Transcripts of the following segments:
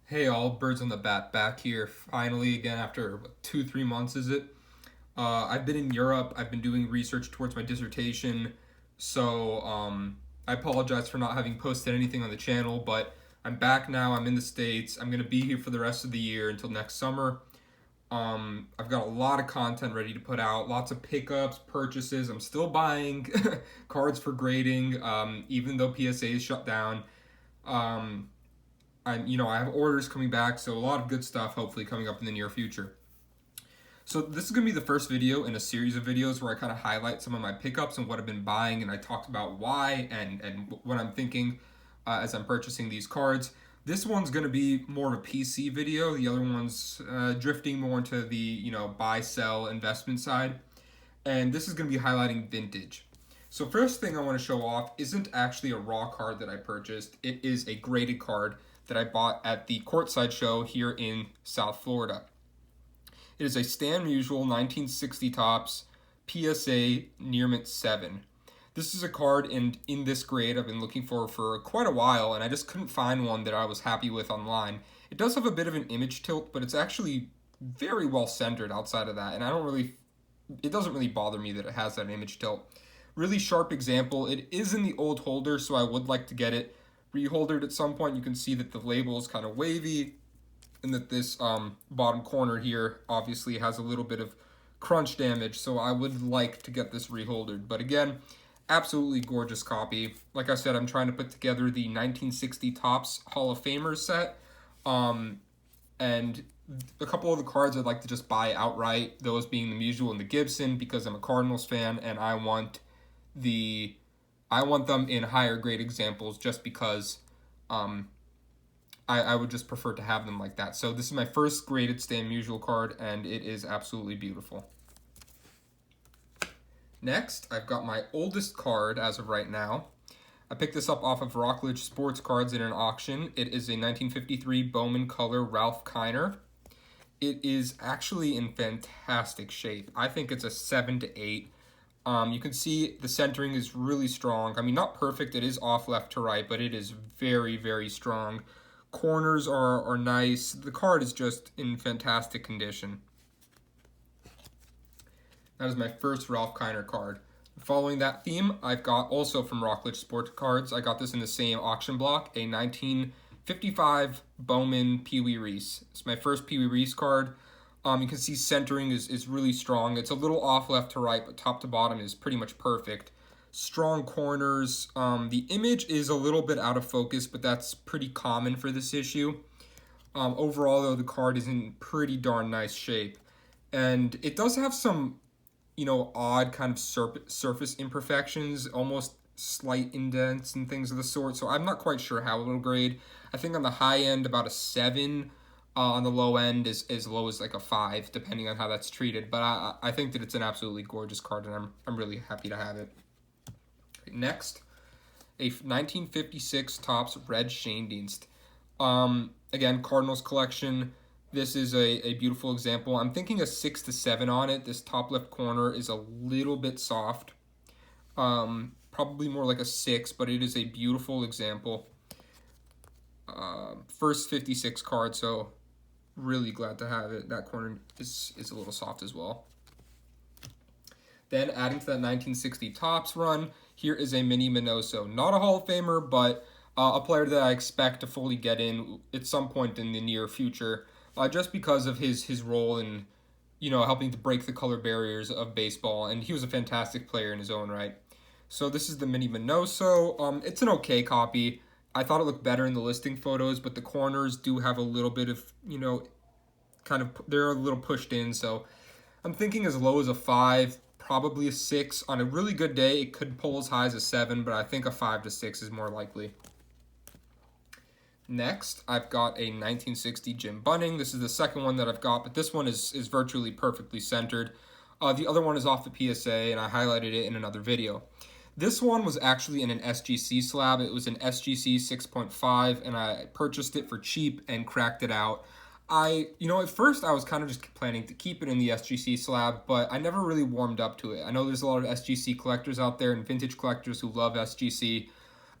Hey all, birds on the bat back here finally again after 2-3 months is it? I've been in Europe. I've been doing research towards my dissertation, so I apologize for not having posted anything on the channel, but I'm back now. I'm in the States. I'm gonna be here for the rest of the year until next summer. I've got a lot of content ready to put out, lots of pickups, purchases. I'm still buying cards for grading, even though PSA is shut down. Um, I have orders coming back, so a lot of good stuff hopefully coming up in the near future. So this is gonna be the first video in a series of videos where I kind of highlight some of my pickups and what I've been buying, and I talked about why and what I'm thinking as I'm purchasing these cards. This one's gonna be more of a PC video. The other one's drifting more into the buy sell investment side, and this is gonna be highlighting vintage. So first thing I want to show off isn't actually a raw card that I purchased. It is a graded card that I bought at the Courtside show here in South Florida. It is a Stan Musial 1960 Topps PSA Near Mint 7. This is a card, and in this grade I've been looking for quite a while, and I just couldn't find one that I was happy with online. It does have a bit of an image tilt, but it's actually very well centered outside of that, and it doesn't really bother me that it has that image tilt. Really sharp example. It is in the old holder, so I would like to get it reholdered at some point. You can see that the label is kind of wavy, and that this bottom corner here obviously has a little bit of crunch damage, so I would like to get this reholdered. But again, absolutely gorgeous copy. Like I said, I'm trying to put together the 1960 Topps Hall of Famers set, and a couple of the cards I'd like to just buy outright, those being the Musial and the Gibson, because I'm a Cardinals fan and I want them in higher grade examples just because I would just prefer to have them like that. So this is my first graded Stan Musial card, and it is absolutely beautiful. Next, I've got my oldest card as of right now. I picked this up off of Rockledge Sports Cards in an auction. It is a 1953 Bowman Color Ralph Kiner. It is actually in fantastic shape. I think it's a 7 to 8. You can see the centering is really strong. I mean, not perfect. It is off left to right, but it is very, very strong. Corners are nice. The card is just in fantastic condition. That is my first Ralph Kiner card. Following that theme, I've got also from Rockledge Sports Cards. I got this in the same auction block, a 1955 Bowman Pee Wee Reese. It's my first Pee Wee Reese card. You can see centering is really strong. It's a little off left to right, but top to bottom is pretty much perfect. Strong corners. The image is a little bit out of focus, but that's pretty common for this issue. Overall, though, the card is in pretty darn nice shape. And it does have some, odd kind of surface imperfections, almost slight indents and things of the sort. So I'm not quite sure how it'll grade. I think on the high end, about a 7. On the low end is as low as like a 5, depending on how that's treated. But I think that it's an absolutely gorgeous card, and I'm really happy to have it. Next, a 1956 Topps Red Schoendienst. Again, Cardinals collection. This is a beautiful example. I'm thinking a 6 to 7 on it. This top left corner is a little bit soft. Probably more like a 6, but it is a beautiful example. First 56 card, so really glad to have it. That corner is a little soft as well. Then adding to that 1960 Topps run, here is a Mini Minoso. Not a Hall of Famer, but a player that I expect to fully get in at some point in the near future, just because of his role in, helping to break the color barriers of baseball, and he was a fantastic player in his own right. So this is the Mini Minoso. It's an okay copy. I thought it looked better in the listing photos, but the corners do have a little bit of, they're a little pushed in. So I'm thinking as low as a 5, probably a 6. On a really good day, it could pull as high as a 7, but I think a 5 to 6 is more likely. Next, I've got a 1960 Jim Bunning. This is the second one that I've got, but this one is virtually perfectly centered. The other one is off the PSA, and I highlighted it in another video. This one was actually in an SGC slab. It was an SGC 6.5, and I purchased it for cheap and cracked it out. At first I was kind of just planning to keep it in the SGC slab, but I never really warmed up to it. I know there's a lot of SGC collectors out there and vintage collectors who love SGC,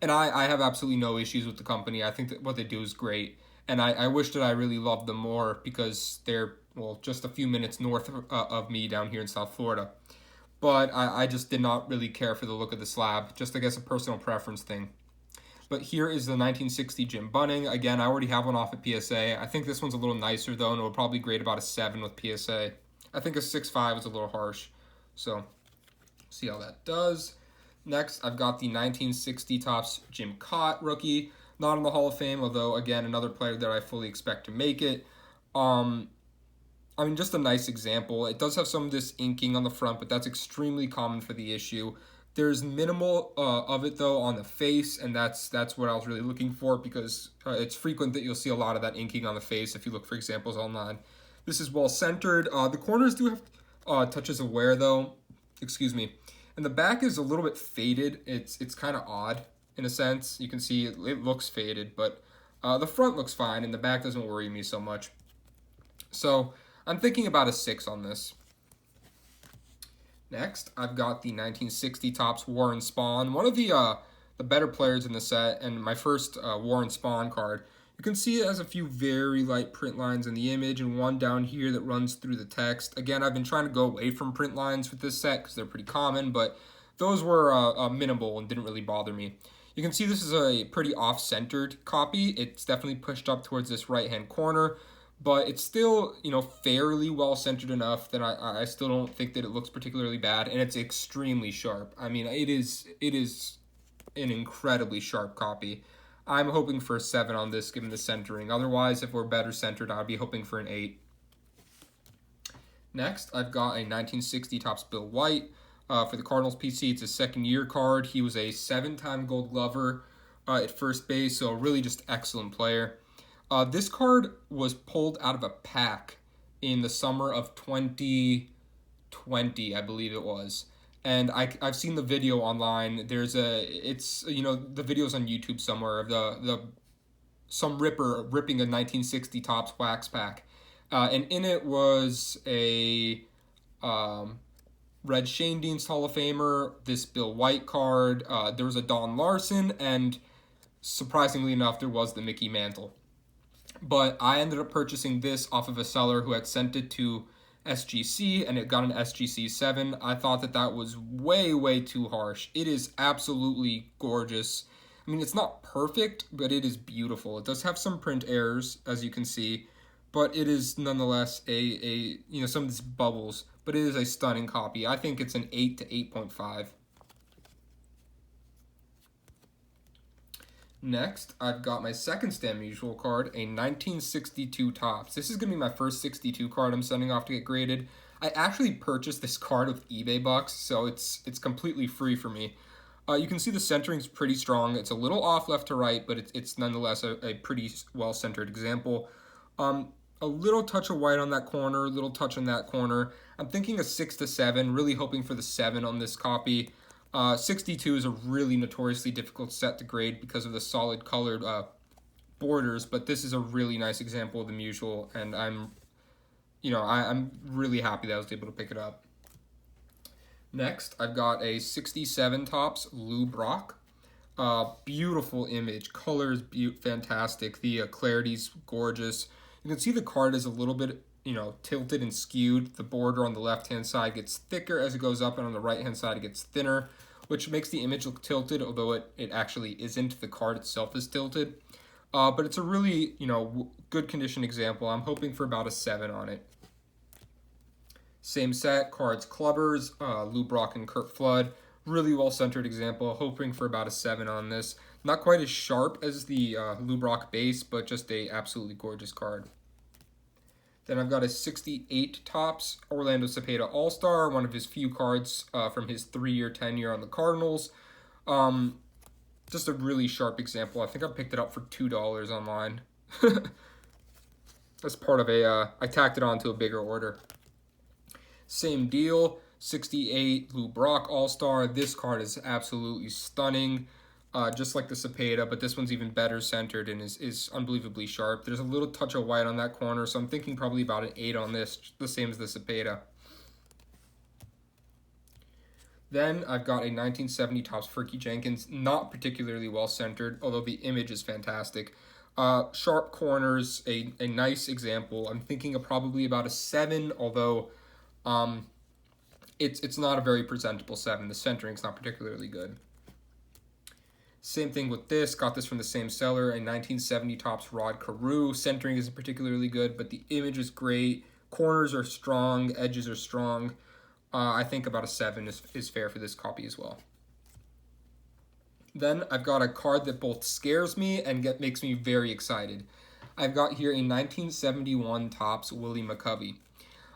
and I have absolutely no issues with the company. I think that what they do is great. and I wish that I really loved them more because they're, well, just a few minutes north of me down here in South Florida. But I just did not really care for the look of the slab, just I guess a personal preference thing. But here is the 1960 Jim Bunning. Again, I already have one off at PSA. I think this one's a little nicer though, and it would probably grade about a 7 with PSA. I think a 6.5 is a little harsh. So, see how that does. Next, I've got the 1960 Topps Jim Cott rookie. Not in the Hall of Fame, although, again, another player that I fully expect to make it. I mean, just a nice example. It does have some of this inking on the front, but that's extremely common for the issue. There's minimal of it, though, on the face, and that's what I was really looking for because it's frequent that you'll see a lot of that inking on the face if you look for examples online. This is well-centered. The corners do have touches of wear, though. Excuse me. And the back is a little bit faded. It's kind of odd in a sense. You can see it looks faded, but the front looks fine, and the back doesn't worry me so much. So I'm thinking about a 6 on this. Next, I've got the 1960 Topps Warren Spahn, one of the better players in the set, and my first Warren Spahn card. You can see it has a few very light print lines in the image and one down here that runs through the text. Again, I've been trying to go away from print lines with this set because they're pretty common, but those were minimal and didn't really bother me. You can see this is a pretty off-centered copy. It's definitely pushed up towards this right-hand corner, but it's still, fairly well-centered enough that I still don't think that it looks particularly bad, and it's extremely sharp. I mean, it is an incredibly sharp copy. I'm hoping for a 7 on this, given the centering. Otherwise, if we're better centered, I'd be hoping for an 8. Next, I've got a 1960 Topps Bill White. For the Cardinals PC, it's a second-year card. He was a 7-time Gold Glover at first base, so really just excellent player. This card was pulled out of a pack in the summer of 2020, I believe it was. And I've seen the video online. The video's on YouTube somewhere of some ripper ripping a 1960 Topps wax pack. And in it was a Red Schoendienst Hall of Famer, this Bill White card, there was a Don Larson, and surprisingly enough, there was the Mickey Mantle. But I ended up purchasing this off of a seller who had sent it to SGC, and it got an SGC 7. I thought that was way, way too harsh. It is absolutely gorgeous. I mean, it's not perfect, but it is beautiful. It does have some print errors, as you can see, but it is nonetheless some of these bubbles, but it is a stunning copy. I think it's an 8 to 8.5. Next, I've got my second Stan Musial card, a 1962 Topps. This is going to be my first 62 card I'm sending off to get graded. I actually purchased this card with eBay bucks, so it's completely free for me. You can see the centering's pretty strong. It's a little off left to right, but it's nonetheless a pretty well-centered example. A little touch of white on that corner, a little touch on that corner. I'm thinking a 6 to 7, really hoping for the 7 on this copy. 62 is a really notoriously difficult set to grade because of the solid colored borders, but this is a really nice example of the Musial, and I'm really happy that I was able to pick it up. Next, I've got a 67 Topps Lou Brock. Beautiful image, colors fantastic, the clarity's gorgeous. You can see the card is a little bit tilted and skewed. The border on the left-hand side gets thicker as it goes up, and on the right-hand side it gets thinner, which makes the image look tilted, although it actually isn't. The card itself is tilted. But it's a really, good condition example. I'm hoping for about a 7 on it. Same set, cards clubbers, Lou Brock and Curt Flood. Really well-centered example. Hoping for about a 7 on this. Not quite as sharp as the Lou Brock base, but just a absolutely gorgeous card. Then I've got a 68 Topps Orlando Cepeda All-Star, one of his few cards from his 3-year tenure on the Cardinals. Just a really sharp example. I think I picked it up for $2 online. That's part of I tacked it onto a bigger order. Same deal, 68 Lou Brock All-Star. This card is absolutely stunning. Just like the Cepeda, but this one's even better centered and is unbelievably sharp. There's a little touch of white on that corner, so I'm thinking probably about an 8 on this, the same as the Cepeda. Then I've got a 1970 Topps Fergie Jenkins, not particularly well centered, although the image is fantastic. Sharp corners, a nice example. I'm thinking of probably about a 7, although um, it's not a very presentable 7. The centering's not particularly good. Same thing with this. Got this from the same seller, a 1970 Topps Rod Carew. Centering isn't particularly good, but the image is great. Corners are strong, edges are strong. I think about a 7 is fair for this copy as well. Then I've got a card that both scares me and makes me very excited. I've got here a 1971 Topps Willie McCovey.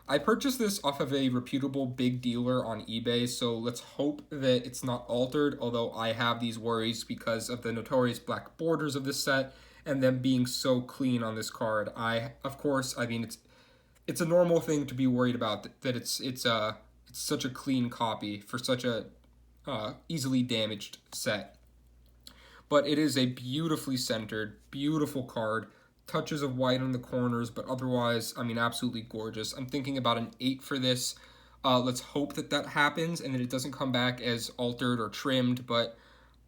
I purchased this off of a reputable big dealer on eBay, so let's hope that it's not altered, although I have these worries because of the notorious black borders of this set and them being so clean on this card. I mean, it's a normal thing to be worried about that it's such a clean copy for such a easily damaged set. But it is a beautifully centered, beautiful card. Touches of white on the corners, but otherwise, I mean, absolutely gorgeous. I'm thinking about an 8 for this. Let's hope that happens and that it doesn't come back as altered or trimmed, but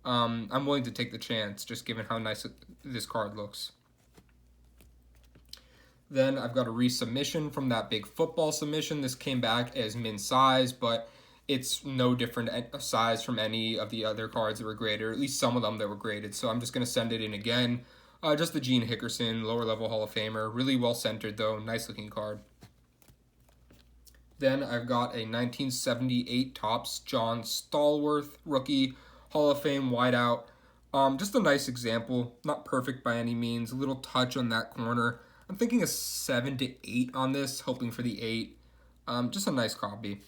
I'm willing to take the chance, just given how nice this card looks. Then I've got a resubmission from that big football submission. This came back as min size, but it's no different size from any of the other cards that were graded, or at least some of them that were graded. So I'm just going to send it in again. Just the Gene Hickerson, lower level Hall of Famer. Really well centered though, nice looking card. Then I've got a 1978 Topps John Stallworth rookie, Hall of Fame wideout. Just a nice example, not perfect by any means. A little touch on that corner. I'm thinking a 7 to 8 on this, hoping for the 8. Just a nice copy.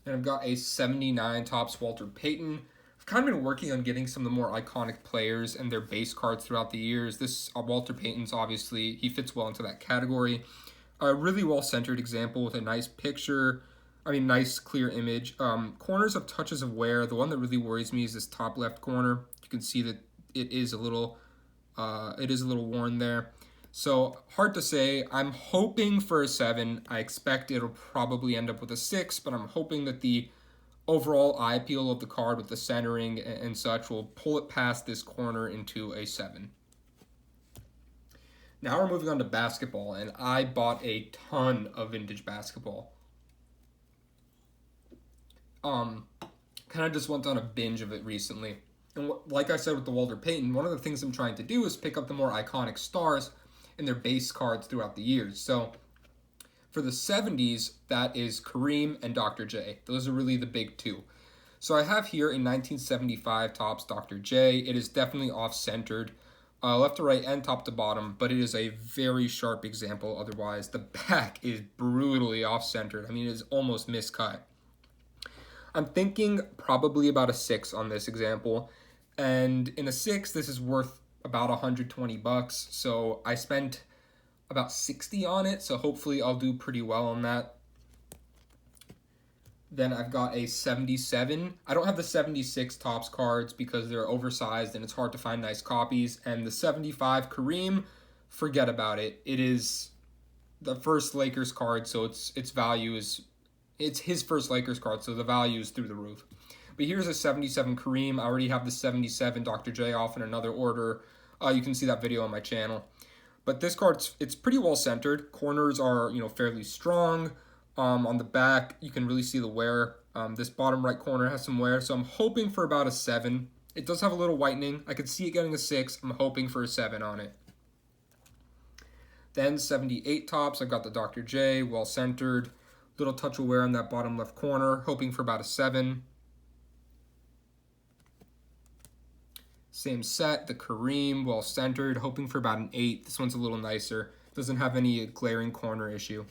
Then I've got a 79 Topps Walter Payton. I've kind of been working on getting some of the more iconic players and their base cards throughout the years. This Walter Payton's obviously, he fits well into that category. A really well-centered example with a nice picture, nice clear image. Corners have touches of wear. The one that really worries me is this top left corner. You can see that it is a little worn there. So hard to say. I'm hoping for a 7. I expect it'll probably end up with a 6, but I'm hoping that the overall eye appeal of the card with the centering and such will pull it past this corner into a 7. Now we're moving on to basketball, and I bought a ton of vintage basketball. Kind of just went on a binge of it recently. And like I said with the Walter Payton, one of the things I'm trying to do is pick up the more iconic stars in their base cards throughout the years. So for the 70s, that is Kareem and Dr. J. Those are really the big two. So I have here a 1975 Topps Dr. J. It is definitely off-centered, left to right and top to bottom, but it is a very sharp example. Otherwise, the back is brutally off-centered. I mean, it is almost miscut. I'm thinking probably about a 6 on this example, and in a 6, this is worth about $120. So I spent about 60 on it, so hopefully I'll do pretty well on that. Then I've got a 77. I don't have the 76 Topps cards because they're oversized and it's hard to find nice copies. And the 75 Kareem, forget about it. It is the first Lakers card, so its value is, it's his first Lakers card, so the value is through the roof. But here's a 77 Kareem. I already have the 77 Dr. J off in another order. You can see that video on my channel. But this card, it's pretty well centered. Corners are, fairly strong. On the back, you can really see the wear. This bottom right corner has some wear, so I'm hoping for about a 7. It does have a little whitening. I could see it getting a 6. I'm hoping for a 7 on it. Then 78 Topps, I've got the Dr. J, well centered. Little touch of wear on that bottom left corner, hoping for about a 7. Same set, the Kareem, well centered, hoping for about an 8. This one's a little nicer. Doesn't have any glaring corner issue.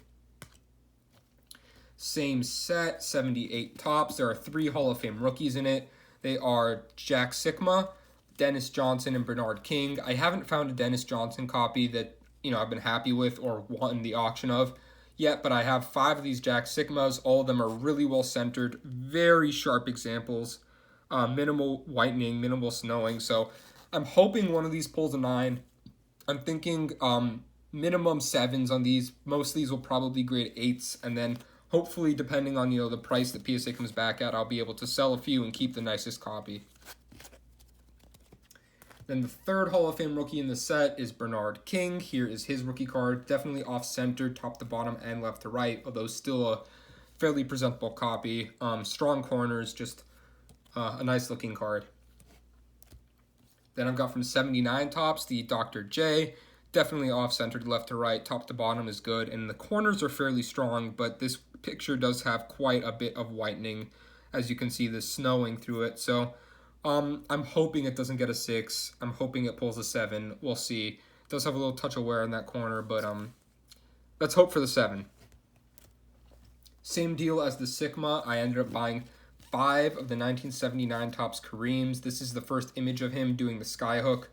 Same set, 78 Topps. There are 3 Hall of Fame rookies in it. They are Jack Sikma, Dennis Johnson, and Bernard King. I haven't found a Dennis Johnson copy that I've been happy with or won the auction of yet, but I have 5 of these Jack Sikmas. All of them are really well centered, very sharp examples. Minimal whitening, minimal snowing. So I'm hoping one of these pulls a 9. I'm thinking minimum 7s on these. Most of these will probably grade 8s, and then hopefully, depending on the price that PSA comes back at, I'll be able to sell a few and keep the nicest copy. Then the third Hall of Fame rookie in the set is Bernard King. Here is his rookie card, definitely off-centered, top to bottom and left to right, although still a fairly presentable copy. Strong corners, just a nice looking card. Then I've got from 79 Topps the Dr. J, definitely off-centered, left to right, top to bottom is good, and the corners are fairly strong, but this picture does have quite a bit of whitening. As you can see, there's snowing through it, so I'm hoping it doesn't get a 6. I'm hoping it pulls a 7. We'll see. It does have a little touch of wear in that corner, but let's hope for the 7. Same deal as the Sigma. I ended up buying 5 of the 1979 Topps Kareems. This is the first image of him doing the skyhook.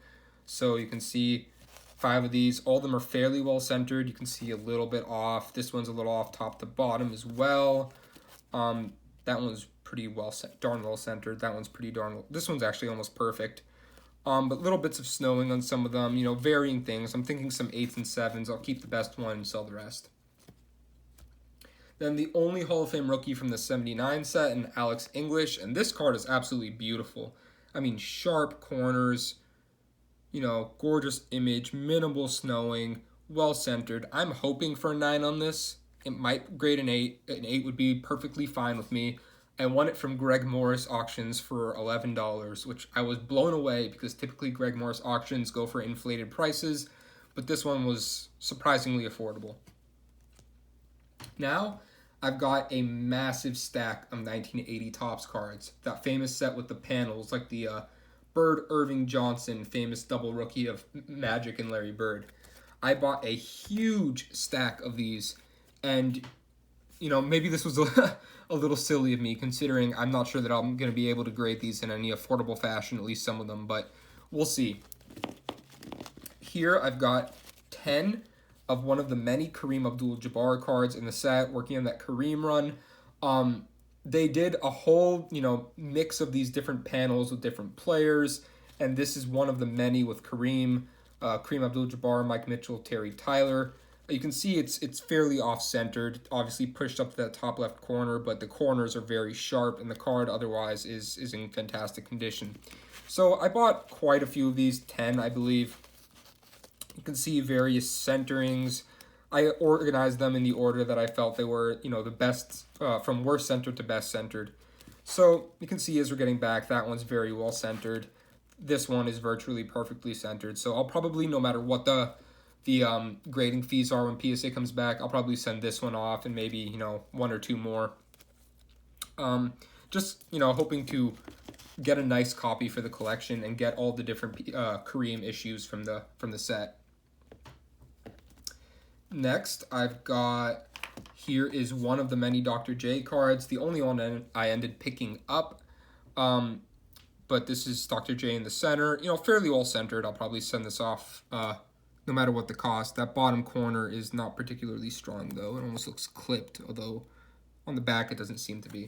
So you can see 5 of these. All of them are fairly well centered. You can see a little bit off. This one's a little off top to bottom as well. That one's pretty darn well centered. That one's pretty darn well. This one's actually almost perfect. But little bits of snowing on some of them, varying things. I'm thinking some 8s and 7s. I'll keep the best one and sell the rest. Then the only Hall of Fame rookie from the 79 set, and Alex English, and this card is absolutely beautiful. I mean, sharp corners, gorgeous image, minimal snowing, well centered. I'm hoping for a 9 on this. It might grade an 8. An 8 would be perfectly fine with me. I won it from Greg Morris Auctions for $11, which I was blown away because typically Greg Morris Auctions go for inflated prices, but this one was surprisingly affordable. Now, I've got a massive stack of 1980 Topps cards. That famous set with the panels, like the Bird Irving Johnson, famous double rookie of Magic and Larry Bird. I bought a huge stack of these, and maybe this was a little silly of me, considering I'm not sure that I'm going to be able to grade these in any affordable fashion, at least some of them, but we'll see. Here I've got 10 of one of the many Kareem Abdul-Jabbar cards in the set, working on that Kareem run. They did a whole, mix of these different panels with different players, and this is one of the many with Kareem Abdul-Jabbar, Mike Mitchell, Terry Tyler. You can see it's fairly off-centered, obviously pushed up to that top left corner, but the corners are very sharp, and the card otherwise is in fantastic condition. So I bought quite a few of these, 10 I believe. You can see various centerings. I organized them in the order that I felt they were, the best, from worst centered to best centered. So you can see as we're getting back, that one's very well centered. This one is virtually perfectly centered. So I'll probably, no matter what the grading fees are when PSA comes back, I'll probably send this one off and maybe, 1 or 2 more. Just, hoping to get a nice copy for the collection and get all the different Kareem issues from the set. Next, I've got, here is one of the many Dr. J cards, the only one I ended picking up, but this is Dr. J in the center, fairly well centered. I'll probably send this off no matter what the cost. That bottom corner is not particularly strong though. It almost looks clipped, although on the back it doesn't seem to be.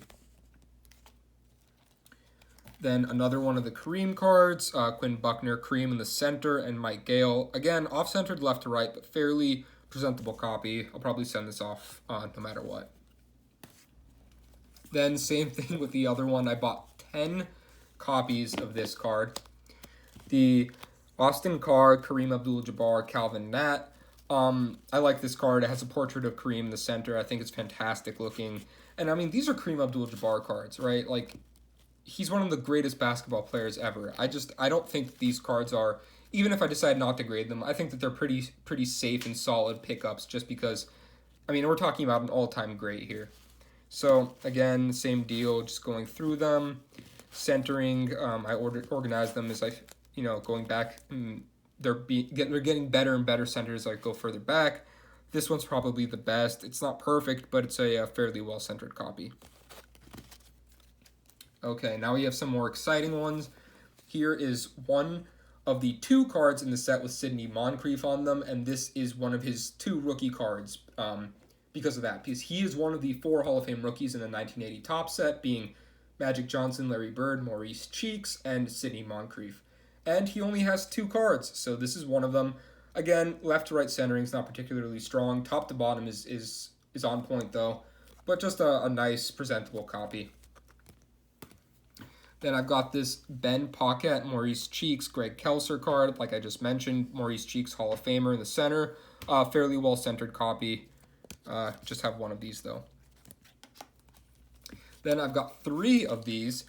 Then another one of the Kareem cards, Quinn Buckner, Kareem in the center, and Mike Gale. Again, off-centered left to right, but fairly presentable copy. I'll probably send this off no matter what. Then same thing with the other one. I bought 10 copies of this card. The Austin card, Kareem Abdul-Jabbar, Calvin Nat. I like this card. It has a portrait of Kareem in the center. I think it's fantastic looking. And I mean, these are Kareem Abdul-Jabbar cards, right? Like, he's one of the greatest basketball players ever. I don't think these cards are, even if I decide not to grade them, I think that they're pretty safe and solid pickups just because, I mean, we're talking about an all-time great here. So, again, same deal, just going through them, centering. I organized them as going back. They're getting better and better centers as I go further back. This one's probably the best. It's not perfect, but it's a fairly well-centered copy. Okay, now we have some more exciting ones. Here is one of the 2 cards in the set with Sidney Moncrief on them, and this is one of his 2 rookie cards because of that. Because he is one of the 4 Hall of Fame rookies in the 1980 Topps set, being Magic Johnson, Larry Bird, Maurice Cheeks, and Sidney Moncrief. And he only has 2 cards, so this is one of them. Again, left to right centering is not particularly strong. Top to bottom is on point, though, but just a nice, presentable copy. Then I've got this Ben Pocket, Maurice Cheeks, Greg Kelser card. Like I just mentioned, Maurice Cheeks, Hall of Famer in the center. Fairly well-centered copy. Just have one of these, though. Then I've got 3 of these.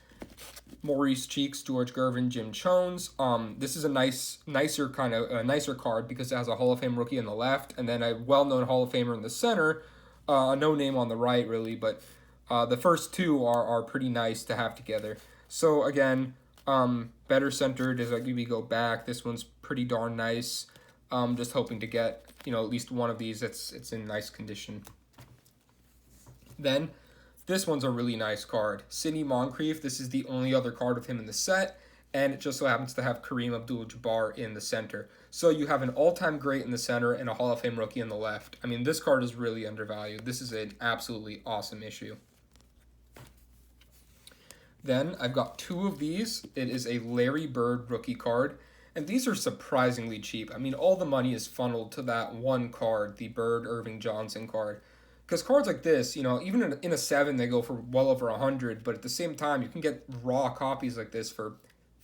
Maurice Cheeks, George Gervin, Jim Chones. This is a nicer card because it has a Hall of Fame rookie on the left, and then a well-known Hall of Famer in the center. No name on the right, really, but the first 2 are pretty nice to have together. So again, better centered as we go back. This one's pretty darn nice. Just hoping to get at least one of these. It's in nice condition. Then this one's a really nice card. Sidney Moncrief. This is the only other card of him in the set, and it just so happens to have Kareem Abdul-Jabbar in the center. So you have an all-time great in the center and a Hall of Fame rookie on the left. I mean, this card is really undervalued. This is an absolutely awesome issue. Then I've got 2 of these. It is a Larry Bird rookie card, and these are surprisingly cheap. I mean, all the money is funneled to that one card, the Bird Irving Johnson card. Because cards like this, even in a 7, they go for well over $100, but at the same time, you can get raw copies like this for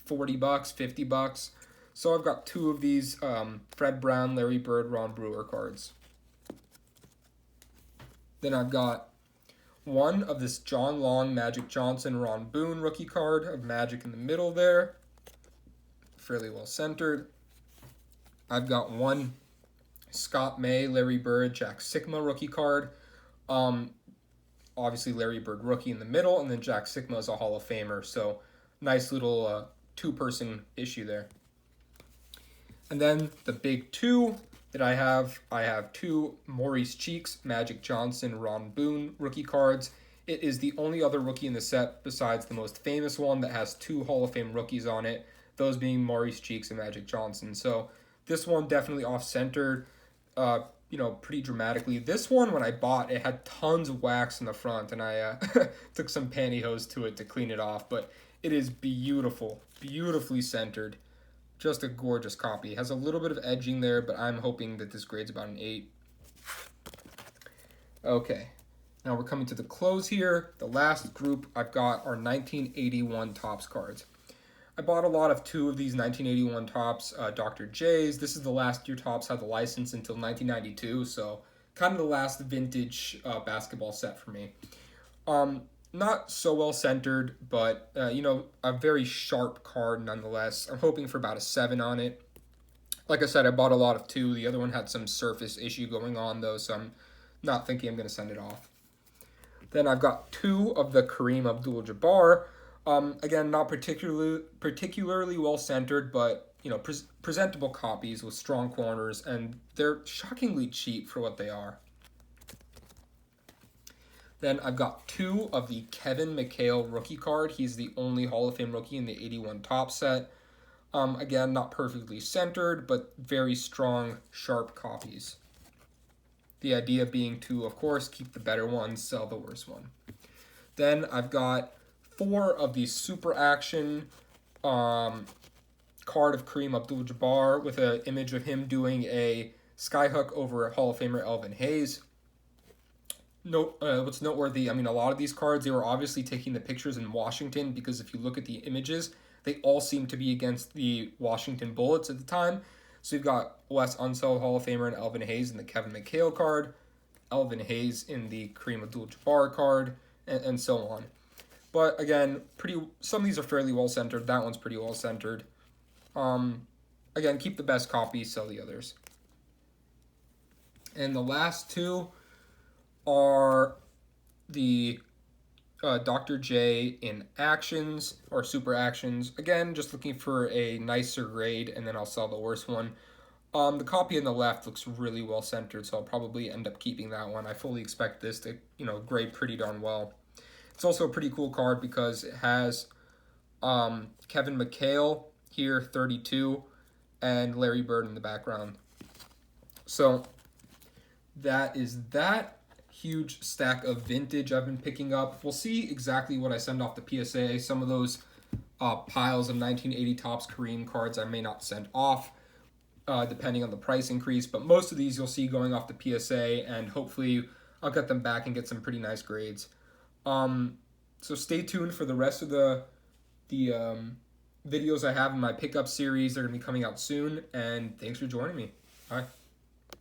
$40, $50. So I've got 2 of these Fred Brown, Larry Bird, Ron Brewer cards. Then I've got 1 of this John Long, Magic Johnson, Ron Boone rookie card of Magic in the middle there. Fairly well centered. I've got 1 Scott May, Larry Bird, Jack Sikma rookie card. Obviously Larry Bird rookie in the middle, and then Jack Sikma is a Hall of Famer. So nice little 2-person issue there. And then the big 2 that I have 2 Maurice Cheeks, Magic Johnson, Ron Boone rookie cards. It is the only other rookie in the set besides the most famous one that has 2 Hall of Fame rookies on it, those being Maurice Cheeks and Magic Johnson. So this one definitely off-centered, pretty dramatically. This one, when I bought, it had tons of wax in the front, and I took some pantyhose to it to clean it off, but it is beautiful, beautifully centered. Just a gorgeous copy. It has a little bit of edging there, but I'm hoping that this grade's about an 8. Okay, now we're coming to the close here. The last group I've got are 1981 Topps cards. I bought a lot of 2 of these 1981 Topps Dr. J's. This is the last year Topps had the license until 1992, so kind of the last vintage basketball set for me. Not so well centered, but a very sharp card nonetheless. I'm hoping for about a 7 on it. Like I said, I bought a lot of 2. The other one had some surface issue going on though, so I'm not thinking I'm going to send it off. Then I've got 2 of the Kareem Abdul-Jabbar. Again, not particularly well centered, but presentable copies with strong corners, and they're shockingly cheap for what they are. Then I've got 2 of the Kevin McHale rookie card. He's the only Hall of Fame rookie in the 81 Topps set. Again, not perfectly centered, but very strong, sharp copies. The idea being to, of course, keep the better one, sell the worst one. Then I've got 4 of the Super Action card of Kareem Abdul-Jabbar with an image of him doing a skyhook over Hall of Famer Elvin Hayes. What's noteworthy, a lot of these cards, they were obviously taking the pictures in Washington, because if you look at the images, they all seem to be against the Washington Bullets at the time. So you've got Wes Unseld, Hall of Famer, and Elvin Hayes in the Kevin McHale card, Elvin Hayes in the Kareem Abdul-Jabbar card, and so on. But again, some of these are fairly well centered. That one's pretty well centered. Again, keep the best copy, sell the others. And the last 2 are the Dr. J in Actions or Super Actions. Again, just looking for a nicer grade, and then I'll sell the worst one. The copy on the left looks really well centered, so I'll probably end up keeping that one. I fully expect this to, grade pretty darn well. It's also a pretty cool card because it has Kevin McHale here, 32, and Larry Bird in the background. So that is that. Huge stack of vintage I've been picking up. We'll see exactly what I send off the PSA. Some of those piles of 1980 Topps Kareem cards I may not send off, depending on the price increase. But most of these you'll see going off the PSA, and hopefully I'll get them back and get some pretty nice grades. So stay tuned for the rest of the videos I have in my pickup series. They're going to be coming out soon. And thanks for joining me. Bye.